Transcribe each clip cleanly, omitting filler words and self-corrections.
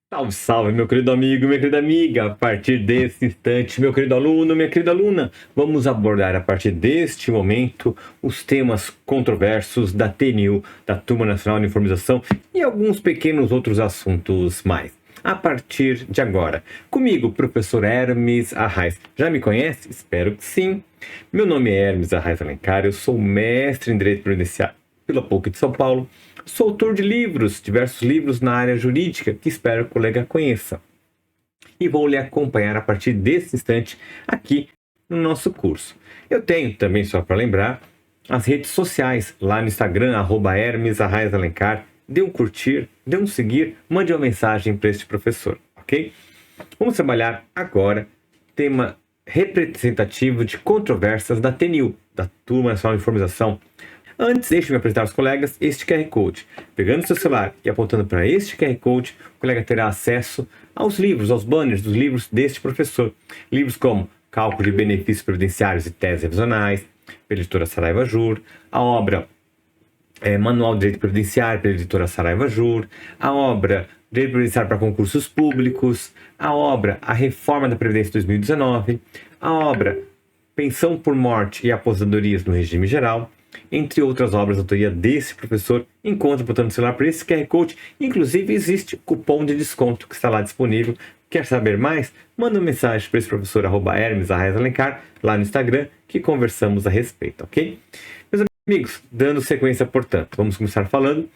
Salve, salve, meu querido amigo, minha querida amiga. A partir desse instante, meu querido aluno, minha querida aluna, vamos abordar a partir deste momento os temas controversos da TNU, da Turma Nacional de Uniformização, e alguns pequenos outros assuntos mais. A partir de agora, comigo, professor Hermes Arraes. Já me conhece? Espero que sim. Meu nome é Hermes Arraes Alencar, eu sou mestre em Direito Previdenciário pela PUC de São Paulo. Sou autor de livros, diversos livros na área jurídica, que espero que o colega conheça. E vou lhe acompanhar a partir desse instante aqui no nosso curso. Eu tenho também, só para lembrar, as redes sociais, lá no Instagram, @HermesArraesAlencar. Dê um curtir, dê um seguir, mande uma mensagem para este professor, ok? Vamos trabalhar agora tema representativo de controvérsias da TNU, da Turma Nacional de Uniformização. Antes, deixe-me apresentar aos colegas este QR Code. Pegando seu celular e apontando para este QR Code, o colega terá acesso aos livros, aos banners dos livros deste professor. Livros como Cálculo de Benefícios Previdenciários e Teses Revisionais, pela editora Saraiva Jur, a obra Manual de Direito Previdenciário, pela editora Saraiva Jur, a obra Direito Previdenciário para Concursos Públicos, a obra A Reforma da Previdência 2019, a obra Pensão por Morte e Aposentadorias no Regime Geral, entre outras obras de autoria desse professor. Encontre botando o celular para esse QR Code. Inclusive existe cupom de desconto que está lá disponível. Quer saber mais? Manda uma mensagem para esse professor @HermesArraesAlencar lá no Instagram, que conversamos a respeito, ok? Meus amigos, dando sequência, portanto, vamos começar falando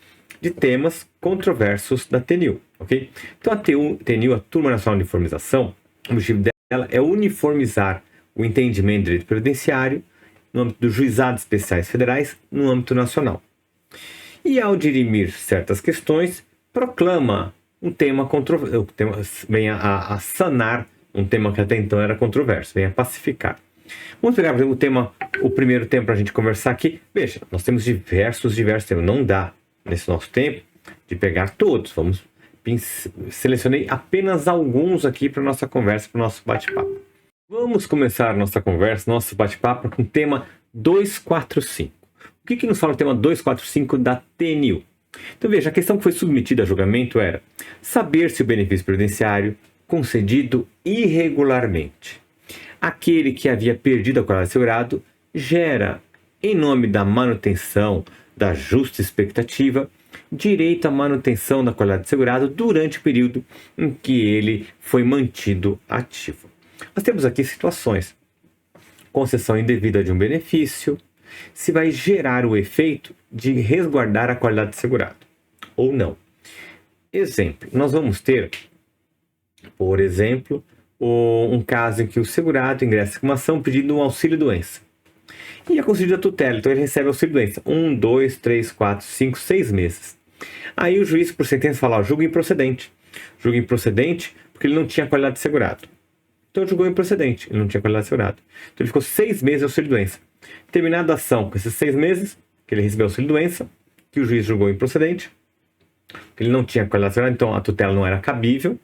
de temas controversos da TNU, ok? Então a TNU, a Turma Nacional de Uniformização, o objetivo dela é uniformizar o entendimento de direito previdenciário no âmbito dos juizados especiais federais, no âmbito nacional. E ao dirimir certas questões, proclama um tema controverso, venha a sanar um tema que até então era controverso, venha a pacificar. Vamos pegar, por exemplo, o primeiro tema para a gente conversar aqui. Veja, nós temos diversos temas, não dá nesse nosso tempo de pegar todos. Selecionei apenas alguns aqui para nossa conversa, para o nosso bate-papo. Vamos começar nossa conversa, nosso bate-papo com o tema 245. O que nos fala o tema 245 da TNU? Então veja, a questão que foi submetida a julgamento era saber se o benefício previdenciário concedido irregularmente, aquele que havia perdido a qualidade segurado, gera, em nome da manutenção da justa expectativa, direito à manutenção da qualidade segurado durante o período em que ele foi mantido ativo. Nós temos aqui situações: concessão indevida de um benefício, se vai gerar o efeito de resguardar a qualidade de segurado ou não. Exemplo, nós vamos ter, por exemplo, um caso em que o segurado ingressa com uma ação pedindo um auxílio-doença. E é concedida a tutela, então ele recebe auxílio-doença 1, 2, 3, 4, 5, 6 meses. Aí o juiz, por sentença, fala: julga improcedente. Julga improcedente porque ele não tinha qualidade de segurado. Então julgou improcedente, ele não tinha qualidade de segurado. Então ele ficou 6 meses de auxílio-doença. Terminada a ação com esses 6 meses, que ele recebeu auxílio-doença, que o juiz julgou improcedente, que ele não tinha qualidade de segurado, então a tutela não era cabível.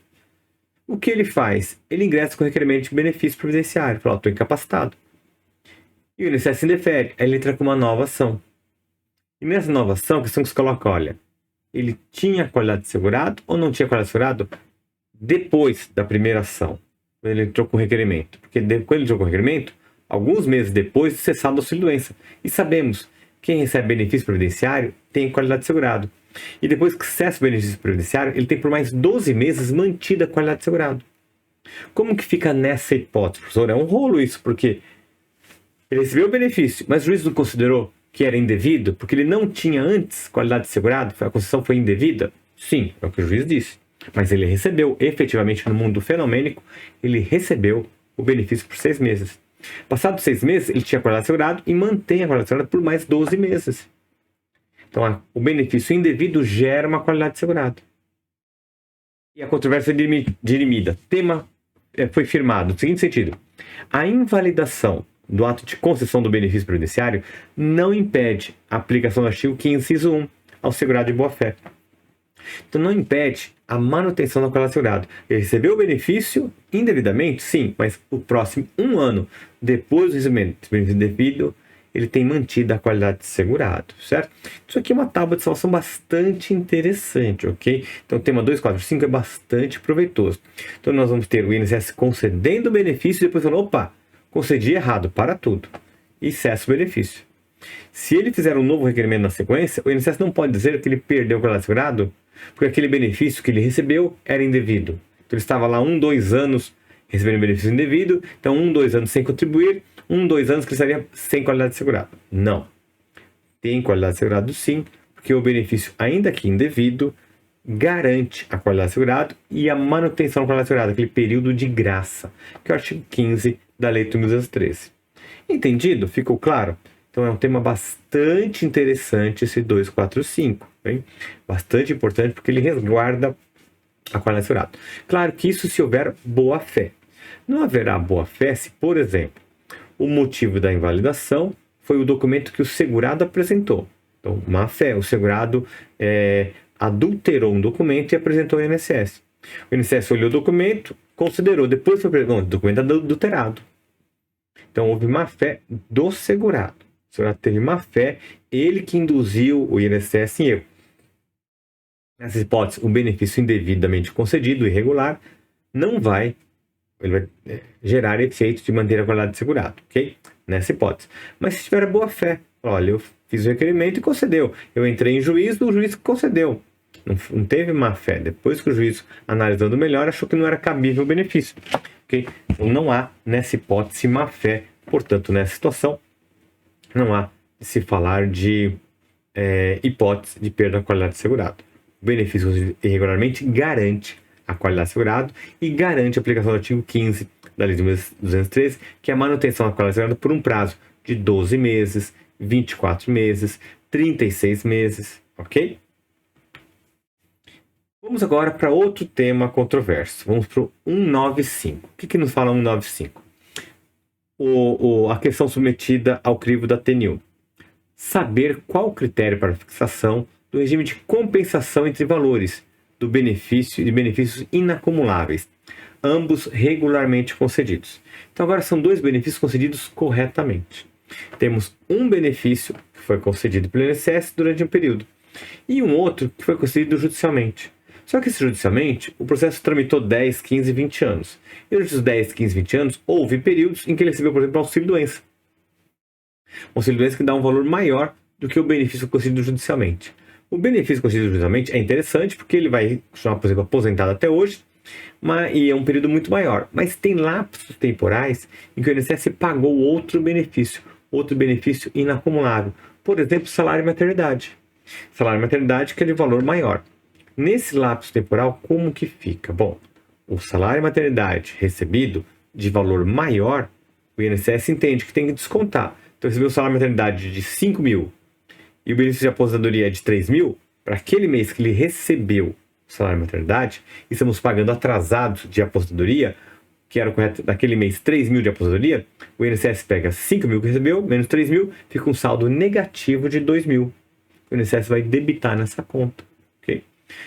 O que ele faz? Ele ingressa com requerimento de benefício previdenciário. Fala: estou incapacitado. E o INSS indefere. Aí ele entra com uma nova ação. E nessa nova ação, a questão que se coloca: olha, ele tinha qualidade de segurado ou não tinha qualidade de segurado depois da primeira ação? Ele entrou com requerimento. Porque quando ele entrou com requerimento, alguns meses depois de cessado o auxílio-doença. E sabemos, quem recebe benefício previdenciário tem qualidade de segurado. E depois que cessa o benefício previdenciário, ele tem por mais 12 meses mantida a qualidade de segurado. Como que fica nessa hipótese, professor? É um rolo isso, porque ele recebeu o benefício, mas o juiz não considerou que era indevido, porque ele não tinha antes qualidade de segurado, a concessão foi indevida? Sim, é o que o juiz disse. Mas ele recebeu, efetivamente, no mundo fenomênico, ele recebeu o benefício por 6 meses. Passados 6 meses, ele tinha qualidade de segurado e mantém a qualidade de segurado por mais 12 meses. Então, o benefício indevido gera uma qualidade de segurado. E a controvérsia dirimida. Tema foi firmado no seguinte sentido: a invalidação do ato de concessão do benefício previdenciário não impede a aplicação do artigo 15, inciso 1, ao segurado de boa-fé. Então não impede a manutenção da qualidade de segurado. Ele recebeu o benefício indevidamente? Sim, mas o próximo 1 ano depois do recebimento do benefício indevido, ele tem mantido a qualidade de segurado, certo? Isso aqui é uma tábua de salvação bastante interessante, ok? Então o tema 245 é bastante proveitoso. Então nós vamos ter o INSS concedendo o benefício e depois falando, opa, concedi errado, para tudo. E cessa o benefício. Se ele fizer um novo requerimento na sequência, o INSS não pode dizer que ele perdeu a qualidade de segurado, porque aquele benefício que ele recebeu era indevido. Então ele estava lá 1, 2 anos recebendo benefício indevido, então 1, 2 anos sem contribuir, 1, 2 anos que ele estaria sem qualidade de segurado. Não. Tem qualidade de segurado sim, porque o benefício, ainda que indevido, garante a qualidade de segurado e a manutenção da qualidade de segurado, aquele período de graça, que é o artigo 15 da Lei 8.213. Entendido? Ficou claro? Então é um tema bastante interessante esse 245, hein? Bastante importante porque ele resguarda a qualidade de segurado. Claro que isso se houver boa fé. Não haverá boa fé se, por exemplo, o motivo da invalidação foi o documento que o segurado apresentou. Então, má fé, o segurado adulterou um documento e apresentou ao INSS. O INSS olhou o documento, considerou, depois foi apresentado, o documento adulterado. Então, houve má fé do segurado. O segurado teve má fé, ele que induziu o INSS em erro. Nessa hipótese, o benefício indevidamente concedido, irregular, ele vai gerar efeito de manter a qualidade de segurado, ok? Nessa hipótese. Mas se tiver boa fé, olha, eu fiz o requerimento e concedeu. Eu entrei em juízo, o juiz concedeu. Não teve má fé. Depois que o juiz, analisando melhor, achou que não era cabível o benefício. Okay? Então não há, nessa hipótese, má fé. Portanto, nessa situação, não há de se falar de hipótese de perda da qualidade de segurado. O benefício irregularmente garante a qualidade de segurado e garante a aplicação do artigo 15 da Lei 213, que é a manutenção da qualidade de segurado por um prazo de 12 meses, 24 meses, 36 meses, ok? Vamos agora para outro tema controverso. Vamos para o 195. O que nos fala 195? A questão submetida ao crivo da TNU. Saber qual o critério para a fixação do regime de compensação entre valores do benefício e benefícios inacumuláveis, ambos regularmente concedidos. Então agora são dois benefícios concedidos corretamente. Temos um benefício que foi concedido pelo INSS durante um período e um outro que foi concedido judicialmente. Só que judicialmente, o processo tramitou 10, 15, 20 anos. E durante os 10, 15, 20 anos, houve períodos em que ele recebeu, por exemplo, auxílio-doença. Auxílio-doença que dá um valor maior do que o benefício concedido judicialmente. O benefício concedido judicialmente é interessante porque ele vai continuar, por exemplo, aposentado até hoje, e é um período muito maior. Mas tem lapsos temporais em que o INSS pagou outro benefício inacumulável. Por exemplo, salário e maternidade. Salário e maternidade que é de valor maior. Nesse lapso temporal, como que fica? Bom, o salário e maternidade recebido de valor maior, o INSS entende que tem que descontar. Então, recebeu o salário e maternidade de 5 mil e o benefício de aposentadoria é de 3 mil, para aquele mês que ele recebeu o salário e maternidade, e estamos pagando atrasados de aposentadoria, que era correto daquele mês 3 mil de aposentadoria, o INSS pega 5 mil que recebeu, menos 3 mil, fica um saldo negativo de 2 mil. O INSS vai debitar nessa conta. Okay?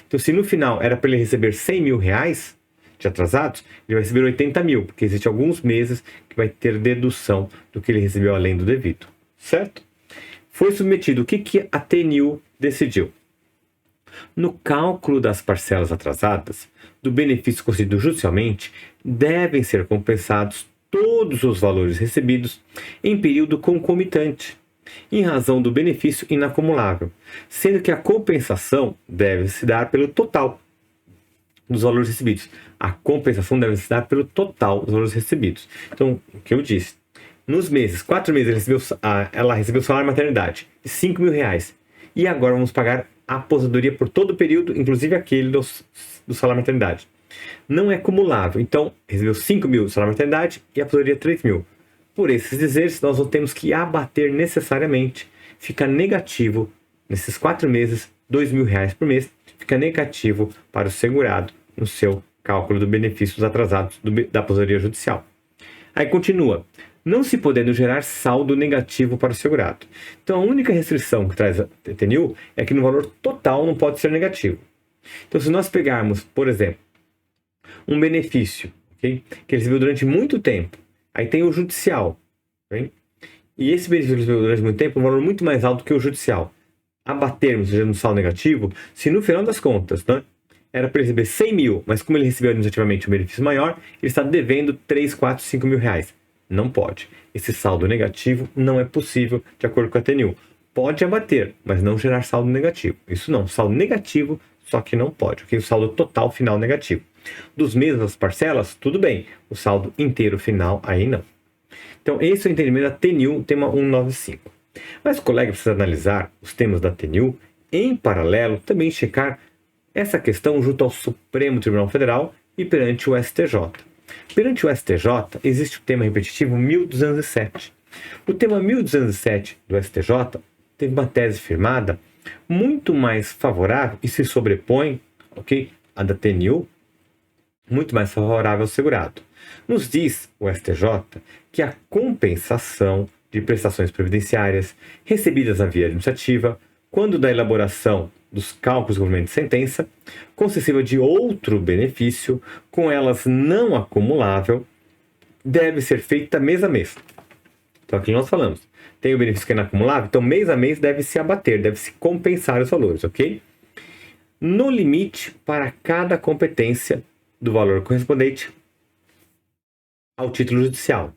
Então, se no final era para ele receber 100 mil reais de atrasados, ele vai receber 80 mil, porque existem alguns meses que vai ter dedução do que ele recebeu além do devido. Certo? Foi submetido. O que a TNU decidiu? No cálculo das parcelas atrasadas, do benefício concedido judicialmente, devem ser compensados todos os valores recebidos em período concomitante, em razão do benefício inacumulável, sendo que a compensação deve se dar pelo total dos valores recebidos. A compensação deve se dar pelo total dos valores recebidos. Então, o que eu disse, nos meses, 4 meses, ela recebeu salário e maternidade de 5 mil reais. E agora vamos pagar a aposentadoria por todo o período, inclusive aquele do salário e maternidade. Não é cumulável. Então, recebeu 5 mil de salário e maternidade e a aposentadoria 3 mil. Por esses dizeres, nós não temos que abater necessariamente. Fica negativo, nesses 4 meses, 2 mil reais por mês, fica negativo para o segurado no seu cálculo do benefícios atrasados da aposentadoria judicial. Aí continua. Não se podendo gerar saldo negativo para o segurado. Então, a única restrição que traz a TNU é que no valor total não pode ser negativo. Então, se nós pegarmos, por exemplo, um benefício, okay, que ele recebeu durante muito tempo, aí tem o judicial, okay, E esse benefício recebeu durante muito tempo é um valor muito mais alto que o judicial. Abatermos, seja no saldo negativo, se no final das contas, né, era para ele receber 100 mil, mas como ele recebeu administrativamente um benefício maior, ele está devendo 3, 4, 5 mil reais. Não pode. Esse saldo negativo não é possível de acordo com a TNU. Pode abater, mas não gerar saldo negativo. Isso não, saldo negativo, só que não pode, porque o saldo total final negativo. Dos mesmas parcelas, tudo bem. O saldo inteiro final, aí não. Então, esse é o entendimento da TNU, tema 195. Mas o colega precisa analisar os temas da TNU, em paralelo, também checar essa questão junto ao Supremo Tribunal Federal e perante o STJ. Perante o STJ, existe o tema repetitivo 1207. O tema 1207 do STJ teve uma tese firmada muito mais favorável e se sobrepõe, ok, a da TNU, muito mais favorável ao segurado. Nos diz o STJ que a compensação de prestações previdenciárias recebidas na via administrativa, quando da elaboração dos cálculos do cumprimento de sentença, concessiva de outro benefício, com elas não acumulável, deve ser feita mês a mês. Então, aqui nós falamos, tem o benefício que é inacumulável, então mês a mês deve se abater, deve se compensar os valores, ok? No limite para cada competência do valor correspondente ao título judicial,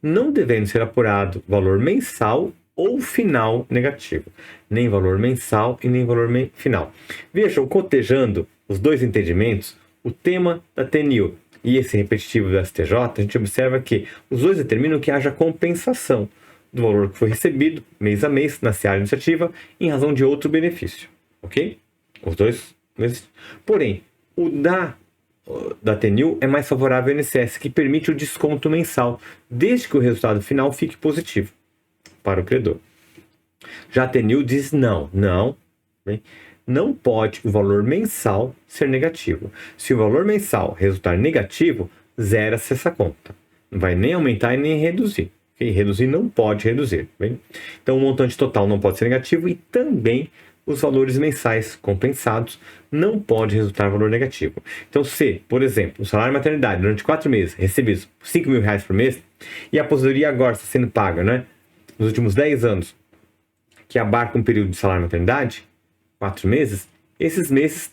não devendo ser apurado valor mensal ou final negativo, nem valor mensal e nem valor final. Vejam, cotejando os dois entendimentos, o tema da TNU e esse repetitivo do STJ, a gente observa que os dois determinam que haja compensação do valor que foi recebido mês a mês na seara administrativa em razão de outro benefício, ok? Os dois, porém, o da TNU é mais favorável ao INSS, que permite o desconto mensal, desde que o resultado final fique positivo para o credor. Já a TNU diz não pode o valor mensal ser negativo. Se o valor mensal resultar negativo, zera-se essa conta. Não vai nem aumentar e nem reduzir. Okay? Reduzir não pode reduzir. Bem? Então o montante total não pode ser negativo e também os valores mensais compensados não pode resultar valor negativo. Então, se, por exemplo, o salário maternidade durante 4 meses recebido 5 mil reais por mês e a aposentadoria agora está sendo paga, né, nos últimos 10 anos, que abarca um período de salário maternidade, 4 meses, esses meses,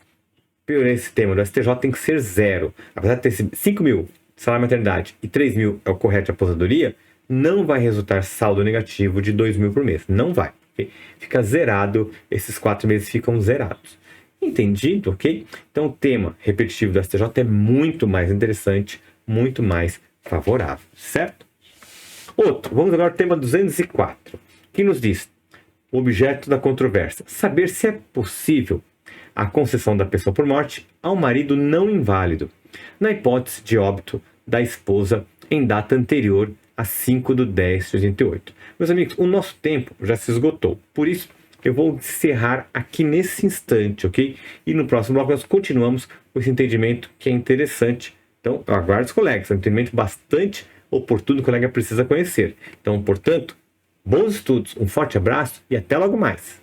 por esse tema do STJ, tem que ser zero. Apesar de ter 5 mil de salário maternidade e 3 mil é o correto de aposentadoria, não vai resultar saldo negativo de 2 mil por mês. Não vai. Okay? Fica zerado, esses 4 meses ficam zerados. Entendido, ok? Então o tema repetitivo do STJ é muito mais interessante, muito mais favorável, certo? Outro, vamos agora ao tema 204, que nos diz o objeto da controvérsia: saber se é possível a concessão da pensão por morte ao marido não inválido, na hipótese de óbito da esposa em data anterior a 5/10/88. Meus amigos, o nosso tempo já se esgotou, por isso eu vou encerrar aqui nesse instante, ok? E no próximo bloco nós continuamos com esse entendimento que é interessante. Então, eu aguardo os colegas, é um entendimento bastante oportuno que o colega precisa conhecer. Então, portanto, bons estudos, um forte abraço e até logo mais!